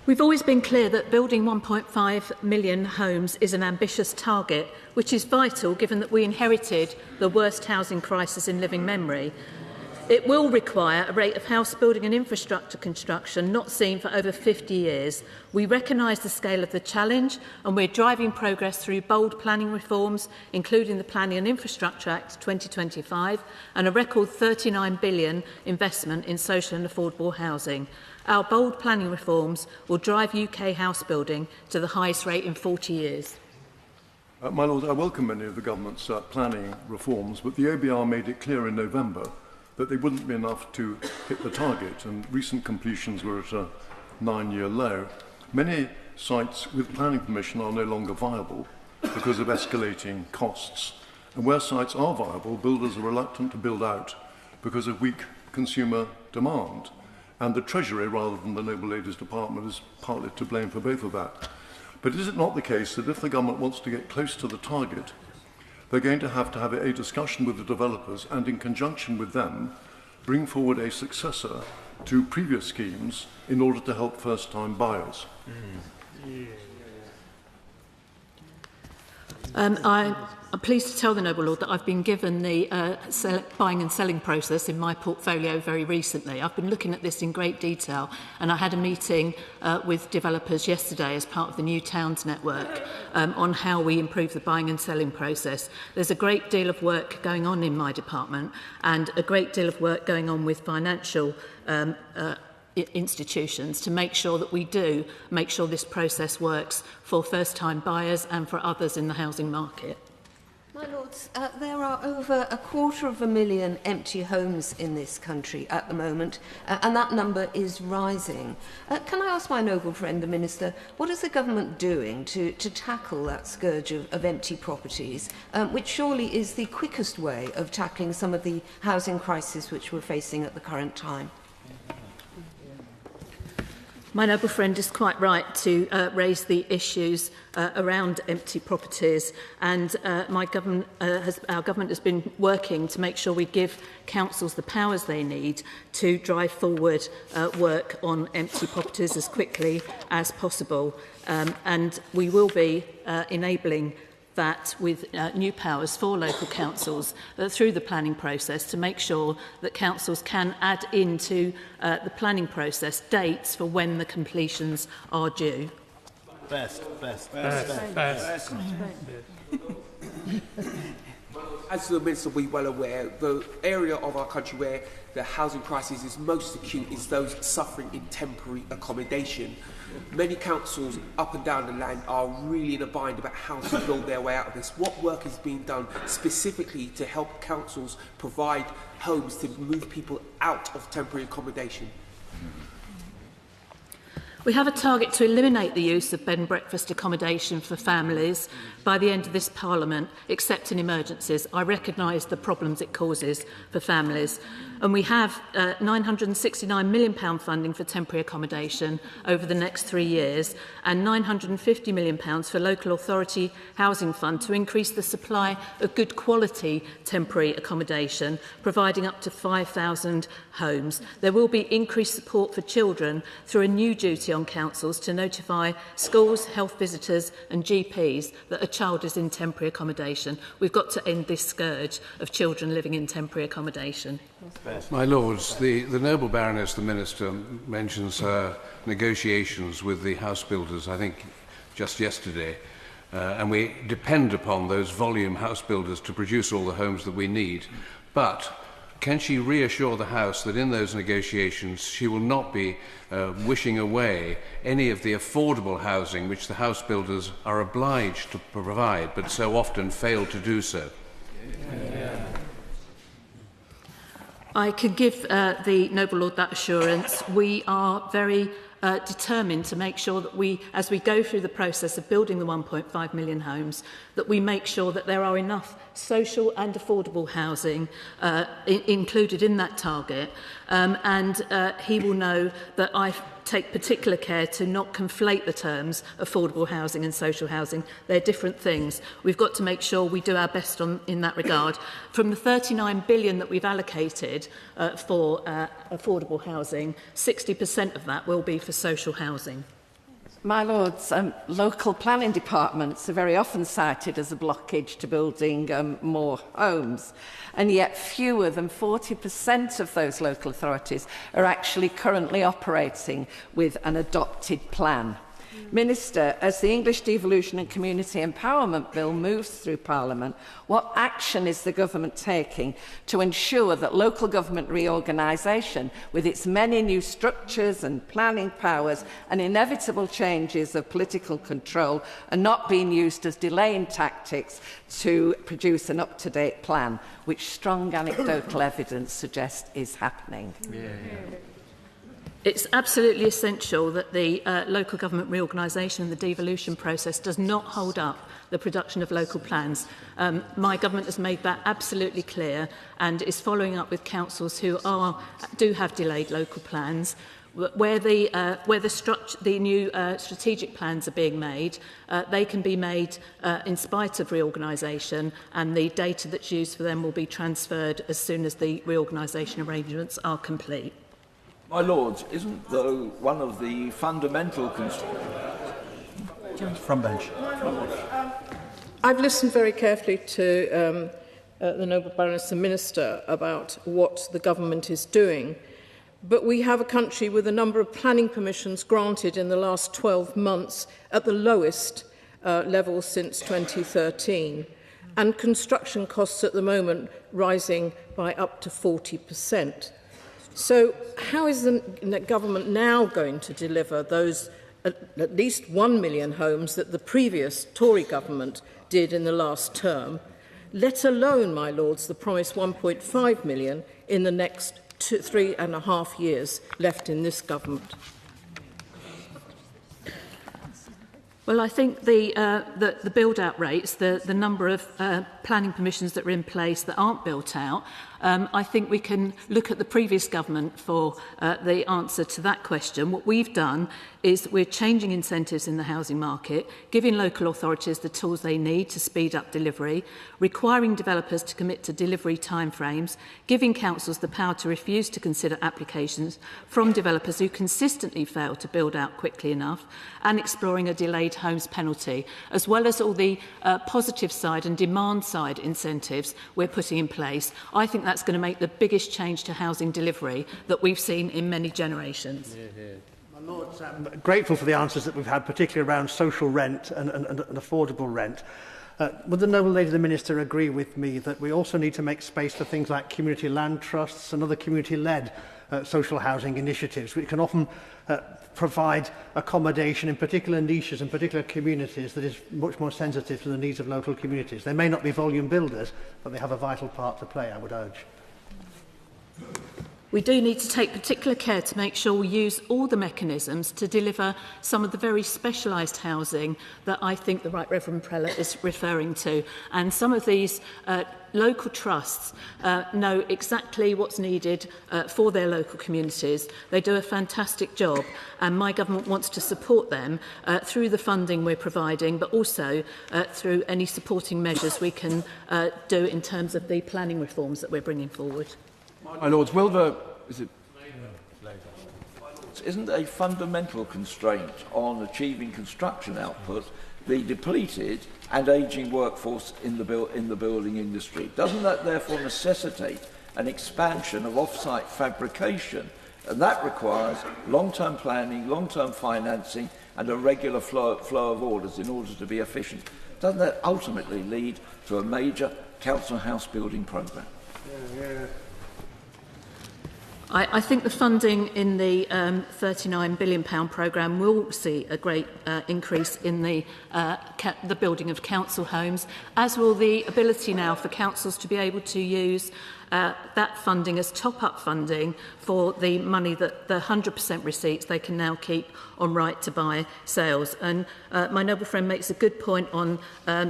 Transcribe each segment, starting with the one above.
We've always been clear that building 1.5 million homes is an ambitious target, which is vital given that we inherited the worst housing crisis in living memory. It will require a rate of house building and infrastructure construction not seen for over 50 years. We recognise the scale of the challenge, and we're driving progress through bold planning reforms, including the Planning and Infrastructure Act 2025 and a record £39 billion investment in social and affordable housing. Our bold planning reforms will drive UK house building to the highest rate in 40 years. My Lord, I welcome many of the government's planning reforms, but the OBR made it clear in November that they wouldn't be enough to hit the target, and recent completions were at a 9-year low. Many sites with planning permission are no longer viable because of escalating costs. And where sites are viable, builders are reluctant to build out because of weak consumer demand. And the Treasury, rather than the Noble Ladies Department, is partly to blame for both of that. But is it not the case that if the government wants to get close to the target, they're going to have a discussion with the developers and, in conjunction with them, bring forward a successor to previous schemes in order to help first-time buyers? I'm pleased to tell the Noble Lord that I've been given the buying and selling process in my portfolio very recently. I've been looking at this in great detail, and I had a meeting with developers yesterday as part of the New Towns Network on how we improve the buying and selling process. There's a great deal of work going on in my department and a great deal of work going on with financial institutions to make sure that we do make sure this process works for first-time buyers and for others in the housing market. My Lords, there are over 250,000 empty homes in this country at the moment, and that number is rising. Can I ask my noble friend, the Minister, what is the government doing to tackle that scourge of empty properties, which surely is the quickest way of tackling some of the housing crisis which we're facing at the current time? My noble friend is quite right to raise the issues around empty properties, and our government has been working to make sure we give councils the powers they need to drive forward work on empty properties as quickly as possible, and we will be enabling that with new powers for local councils through the planning process to make sure that councils can add into the planning process dates for when the completions are due. Best. As the Minister will be well aware, the area of our country where the housing crisis is most acute is those suffering in temporary accommodation. Many councils up and down the land are really in a bind about how to build their way out of this. What work is being done specifically to help councils provide homes to move people out of temporary accommodation? We have a target to eliminate the use of bed and breakfast accommodation for families by the end of this Parliament, except in emergencies. I recognise the problems it causes for families. And we have £969 million funding for temporary accommodation over the next 3 years and £950 million for local authority housing fund to increase the supply of good quality temporary accommodation, providing up to 5,000 homes. There will be increased support for children through a new duty on councils to notify schools, health visitors and GPs that a child is in temporary accommodation. We've got to end this scourge of children living in temporary accommodation. My Lords, the noble Baroness, the Minister, mentions her negotiations with the house builders, I think, just yesterday, and we depend upon those volume house builders to produce all the homes that we need. But can she reassure the House that in those negotiations she will not be wishing away any of the affordable housing which the house builders are obliged to provide but so often fail to do so? I can give the Noble Lord that assurance. We are very determined to make sure that we, as we go through the process of building the 1.5 million homes, that we make sure that there are enough social and affordable housing included in that target. And he will know that I take particular care to not conflate the terms affordable housing and social housing. They're different things. We've got to make sure we do our best in that regard. From the £39 billion that we've allocated for affordable housing, 60% of that will be for social housing. My Lords, local planning departments are very often cited as a blockage to building more homes, and yet fewer than 40% of those local authorities are actually currently operating with an adopted plan. Minister, as the English Devolution and Community Empowerment Bill moves through Parliament, what action is the government taking to ensure that local government reorganisation, with its many new structures and planning powers and inevitable changes of political control, are not being used as delaying tactics to produce an up-to-date plan, which strong anecdotal evidence suggests is happening? It's absolutely essential that the local government reorganisation and the devolution process does not hold up the production of local plans. My government has made that absolutely clear and is following up with councils who do have delayed local plans. Where the new strategic plans are being made, they can be made in spite of reorganisation, and the data that's used for them will be transferred as soon as the reorganisation arrangements are complete. My Lords, isn't though one of the fundamental constraints? From bench. I've listened very carefully to the Noble Baroness and Minister about what the government is doing, but we have a country with a number of planning permissions granted in the last 12 months at the lowest level since 2013, and construction costs at the moment rising by up to 40%. So how is the government now going to deliver those at least 1 million homes that the previous Tory government did in the last term, let alone, my lords, the promised 1.5 million in the next 3.5 years left in this government? Well, I think the build-out rates, the number of planning permissions that are in place that aren't built out, I think we can look at the previous government for the answer to that question. What we've done is we're changing incentives in the housing market, giving local authorities the tools they need to speed up delivery, requiring developers to commit to delivery timeframes, giving councils the power to refuse to consider applications from developers who consistently fail to build out quickly enough, and exploring a delayed homes penalty, as well as all the positive side and demand side incentives we're putting in place. I think that's going to make the biggest change to housing delivery that we've seen in many generations. My Lords, I'm grateful for the answers that we've had, particularly around social rent and affordable rent. Would the noble lady, the Minister, agree with me that we also need to make space for things like community land trusts and other community-led social housing initiatives, which can often provide accommodation in particular niches and particular communities that is much more sensitive to the needs of local communities? They may not be volume builders, but they have a vital part to play, I would urge. We do need to take particular care to make sure we use all the mechanisms to deliver some of the very specialised housing that I think the Right Reverend Prelate is referring to. And some of these local trusts know exactly what's needed for their local communities. They do a fantastic job, and my government wants to support them through the funding we're providing, but also through any supporting measures we can do in terms of the planning reforms that we're bringing forward. My Lords, isn't a fundamental constraint on achieving construction output the depleted and ageing workforce in the building industry? Doesn't that therefore necessitate an expansion of off-site fabrication? And that requires long-term planning, long-term financing, and a regular flow of orders in order to be efficient. Doesn't that ultimately lead to a major council house building programme? I think the funding in the £39 billion programme will see a great increase in the building of council homes, as will the ability now for councils to be able to use that funding as top-up funding for the money that the 100% receipts they can now keep on right-to-buy sales. And my noble friend makes a good point on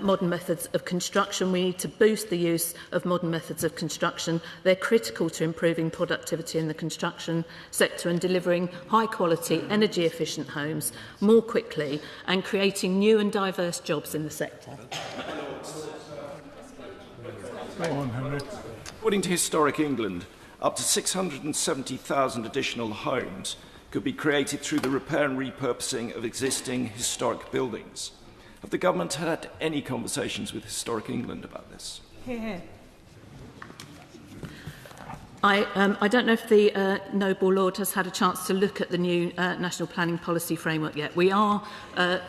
modern methods of construction. We need to boost the use of modern methods of construction. They're critical to improving productivity in the construction sector and delivering high-quality, energy-efficient homes more quickly and creating new and diverse jobs in the sector. Go on, Henry. According to Historic England, up to 670,000 additional homes could be created through the repair and repurposing of existing historic buildings. Have the government had any conversations with Historic England about this? Here. I don't know if the Noble Lord has had a chance to look at the new National Planning Policy Framework yet. We are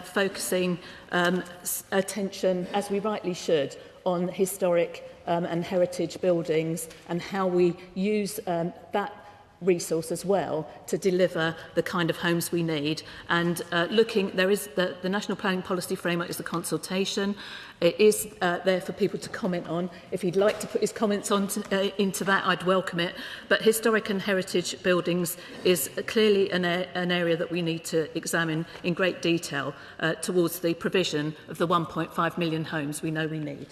focusing attention, as we rightly should, on historic and heritage buildings and how we use that resource as well to deliver the kind of homes we need. And there is the National Planning Policy Framework is a consultation. It is there for people to comment on. If he'd like to put his comments on into that, I'd welcome it. But historic and heritage buildings is clearly an area that we need to examine in great detail towards the provision of the 1.5 million homes we know we need.